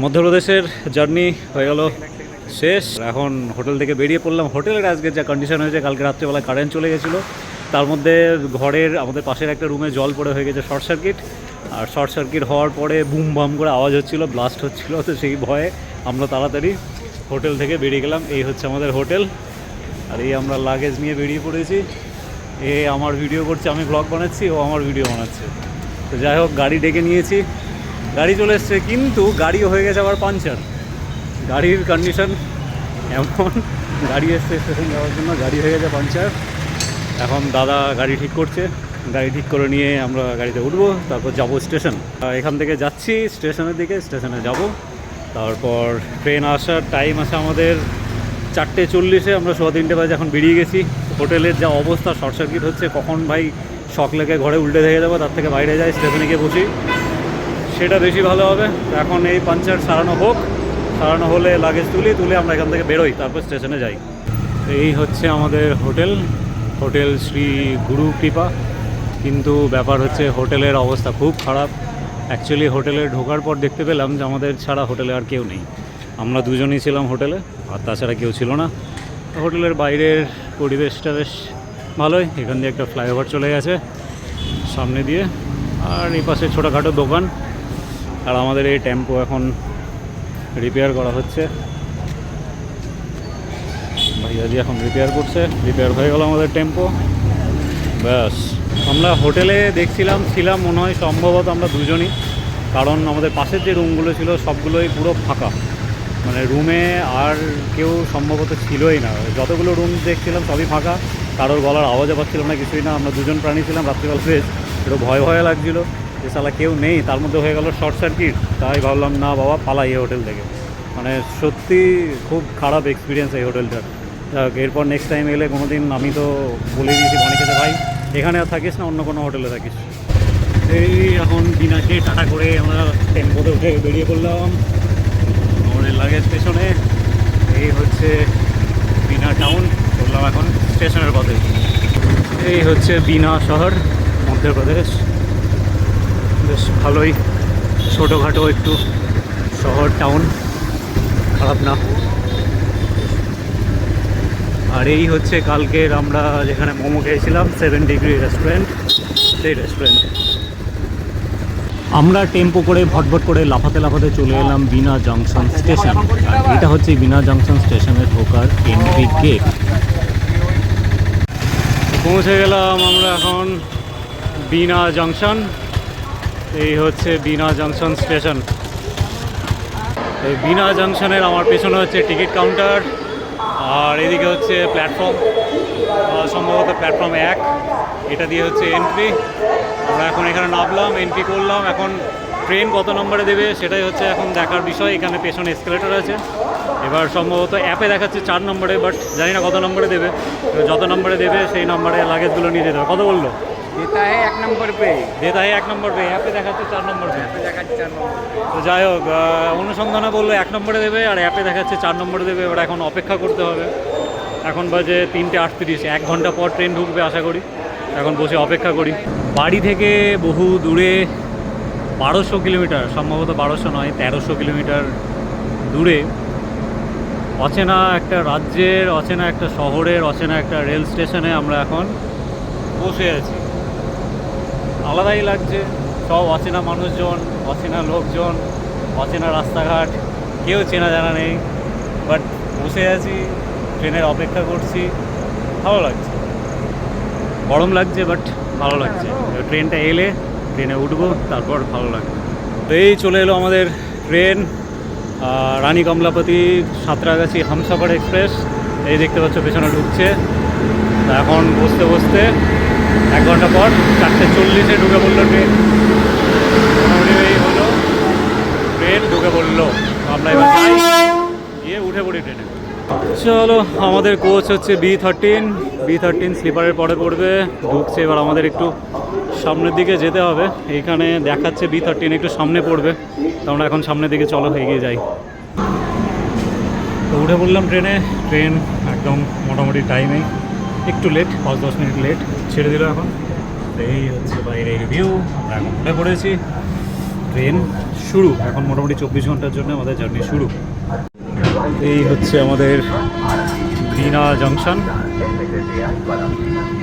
মধ্যপ্রদেশের জার্নি হয়ে গেল শেষ। এখন হোটেল থেকে বেরিয়ে পড়লাম। হোটেলের আজকে যা কন্ডিশন হয়েছে, কালকে রাত্রেবেলা কারেন্ট চলে গেছিলো, তার মধ্যে ঘরের আমাদের পাশের একটা রুমে জল পড়ে হয়ে গেছে শর্ট সার্কিট। আর শর্ট সার্কিট হওয়ার পরে বুম বাম করে আওয়াজ হচ্ছিলো, ব্লাস্ট হচ্ছিলো। তো সেই ভয়ে আমরা তাড়াতাড়ি হোটেল থেকে বেরিয়ে গেলাম। এই হচ্ছে আমাদের হোটেল, আর এই আমরা লাগেজ নিয়ে বেরিয়ে পড়েছি। এ আমার ভিডিও করছে, আমি ব্লগ বানাচ্ছি, ও আমার ভিডিও বানাচ্ছে। তো যাই হোক, গাড়ি ডেকে নিয়েছি, গাড়ি চলে এসছে, কিন্তু গাড়িও হয়ে গেছে আবার পাঞ্চার। গাড়ির কন্ডিশন এমন, গাড়ি এসছে স্টেশন যাওয়ার জন্য, গাড়ি হয়ে গেছে পাঞ্চার। এখন দাদা গাড়ি ঠিক করছে, গাড়ি ঠিক করে নিয়ে আমরা গাড়িতে উঠবো, তারপর যাব স্টেশন। এখান থেকে যাচ্ছি স্টেশনের দিকে, স্টেশনে যাব। তারপর ট্রেন আসার টাইম আছে আমাদের 4:40, আমরা 3:15 বাজে এখন বেরিয়ে গেছি। হোটেলের যা অবস্থা, শর্ট সার্কিট হচ্ছে, কখন ভাই শক লেগে ঘরে উল্টে থেকে যাবো, তার থেকে বাইরে যাই, স্টেশনে গিয়ে বসি, সেটা বেশি ভালো হবে। এখন এই পাঞ্চার সারানো হোক, সারানো হলে লাগেজ তুলে আমরা এখান থেকে বেরোই, তারপর স্টেশনে যাই। এই হচ্ছে আমাদের হোটেল, হোটেল শ্রী গুরু কৃপা। কিন্তু ব্যাপার হচ্ছে হোটেলের অবস্থা খুব খারাপ। অ্যাকচুয়ালি হোটেলে ঢোকার পর দেখতে পেলাম যে আমাদের ছাড়া হোটেলে আর কেউ নেই। আমরা দুজনেই ছিলাম হোটেলে, আর তাছাড়া কেউ ছিল না। হোটেলের বাইরের পরিবেশটা বেশ ভালোই। এখান দিয়ে একটা ফ্লাইওভার চলে গেছে সামনে দিয়ে, আর এই পাশে ছোটোখাটো দোকান। আর আমাদের এই টেম্পো এখন রিপেয়ার করা হচ্ছে, ভাইয়াজি এখন রিপেয়ার করছে। রিপেয়ার হয়ে গেল আমাদের টেম্পো, ব্যাস। আমরা হোটেলে ছিলাম মনে হয় সম্ভবত আমরা দুজনই, কারণ আমাদের পাশের যে রুমগুলো ছিল সবগুলোই পুরো ফাঁকা, মানে রুমে আর কেউ সম্ভবত ছিলই না। যতগুলো রুম দেখছিলাম সবই ফাঁকা, কারোর গলার আওয়াজও পাচ্ছিলাম না, কিছুই না। আমরা দুজন প্রাণী ছিলাম। রাত্রিবেলা বেশ একটু ভয় লাগছিলো যে শালা কেউ নেই, তার মধ্যে হয়ে গেল শর্ট সার্কিট। তাই ভাবলাম না বাবা, পালাই এই হোটেল থেকে। মানে সত্যি খুব খারাপ এক্সপিরিয়েন্স এই হোটেলটার। এরপর নেক্সট টাইম এলে কোনো দিন, আমি তো বলে দিয়েছি অনেকে, ভাই এখানে আর থাকিস না, অন্য কোনো হোটেলে থাকিস। এই এখন বিনাকে টাটা করে আমরা টেম্পোতে উঠে বেরিয়ে পড়লাম আমাদের লাগেজ পেছনে। এই হচ্ছে বিনা টাউন, বললাম এখন স্টেশনের পথে। এই হচ্ছে বিনা শহর, মধ্যপ্রদেশ। বেশ ভালোই ছোটোখাটো একটু শহর, টাউন, খারাপ না। আর এই হচ্ছে কালকের আমরা যেখানে মোমো খেয়েছিলাম, 7 ডিগ্রি রেস্টুরেন্ট, সেই রেস্টুরেন্ট। আমরা টেম্পো করে ভটভট করে লাফাতে চলে এলাম বিনা জংশন স্টেশন। আর এটা হচ্ছে বিনা জংশন স্টেশনে ঢোকার এন্ট্রি গেট। পৌঁছে গেলাম আমরা এখন বিনা জংশন। এই হচ্ছে বিনা জংশন স্টেশন। এই বিনা জংশনের আমার পেছনে হচ্ছে টিকিট কাউন্টার, আর এদিকে হচ্ছে প্ল্যাটফর্ম, সম্ভবত প্ল্যাটফর্ম 1। এটা দিয়ে হচ্ছে এন্ট্রি। আমরা এখন এখানে নামলাম, এন্ট্রি করলাম। এখন ট্রেন কত নম্বরে দেবে সেটাই হচ্ছে এখন দেখার বিষয়। এখানে পেছনে এসকেলেটর আছে, এবার সম্ভবত অ্যাপে দেখাচ্ছে 4 নম্বরে, বাট জানি না কত নম্বরে দেবে। যত নম্বরে দেবে সেই নম্বরে লাগেজগুলো নিয়ে যেতে হবে। কত বললো? देता है 1 नंबर पे, এক নম্বর পে, অ্যাপে দেখাচ্ছে 4 নম্বর পে। देखाচ্ছে 4 नंबर। তো যাই হোক, অনুসন্ধানে বললো 1 নম্বরে দেবে, আর অ্যাপে দেখাচ্ছে 4 নম্বরে দেবে। এবার এখন অপেক্ষা করতে হবে। এখন বাজে 3:38, 1 ঘন্টা পর ট্রেন ঢুকবে আশা করি। এখন বসে অপেক্ষা করি। বাড়ি থেকে বহু দূরে, 1200 কিলোমিটার, সম্ভবত 1200 নয়, 1300 কিলোমিটার দূরে, অচেনা একটা রাজ্যের, অচেনা একটা শহরের, অচেনা একটা রেল স্টেশনে আমরা এখন বসে আছি। আলাদাই লাগছে, সব অচেনা মানুষজন, অচেনা লোকজন, অচেনা রাস্তাঘাট, কেউ চেনা জানা নেই, বাট বসে আছি, ট্রেনের অপেক্ষা করছি, ভালো লাগছে। গরম লাগছে বাট ভালো লাগছে। ট্রেনটা এলে ট্রেনে উঠবো, তারপর ভালো লাগবে। তো এই চলে এলো আমাদের ট্রেন, রানী কমলাপতি সাঁতরাগাছি হামসফর এক্সপ্রেস। এই দেখতে পাচ্ছ পেছনে ঢুকছে। এখন বসতে 1 ঘন্টা পর 4:40 ঢুকে পড়লো ট্রেন। মোটামুটি এই হলো, ট্রেন ঢুকে পড়লো। আমরা এবার গিয়ে উঠে পড়ি ট্রেনে। চলো, আমাদের কোচ হচ্ছে B13 স্লিপারের পরে পড়বে, ঢুকছে। এবার আমাদের একটু সামনের দিকে যেতে হবে। এইখানে দেখাচ্ছে B13 একটু সামনে পড়বে, তো আমরা এখন সামনের দিকে চলো এগিয়ে যাই। তো উঠে পড়লাম ট্রেনে। ট্রেন একদম মোটামুটি টাইমেই, একটু লেট, 5-10 মিনিট লেট ছেড়ে দিল এখন। এই হচ্ছে বাইরের ভিউ। আমরা এখন উঠে পড়েছি, ট্রেন শুরু, এখন মোটামুটি 24 ঘন্টার জন্য আমাদের জার্নি শুরু। এই হচ্ছে আমাদের বিনা জাংশন।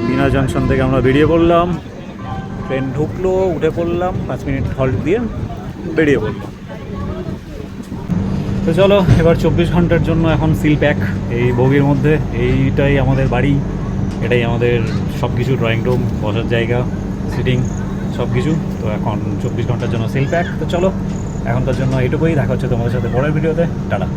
বিনা জাংশন থেকে আমরা বেরিয়ে পড়লাম, ট্রেন ঢুকলো, উঠে পড়লাম, 5 মিনিট হল্ট দিয়ে বেরিয়ে পড়লাম। তো চলো এবার 24 ঘন্টার জন্য এখন সিল প্যাক এই বগির মধ্যে। এইটাই আমাদের বাড়ি, এটাই আমাদের সব কিছু, ড্রয়িং রুম, বসার জায়গা, সিটিং, সব কিছু। তো এখন 24 ঘন্টার জন্য সিল প্যাক। তো চলো এখনকার জন্য এইটুকুই, দেখা হচ্ছে তোমাদের সাথে পরের ভিডিওতে। টাটা।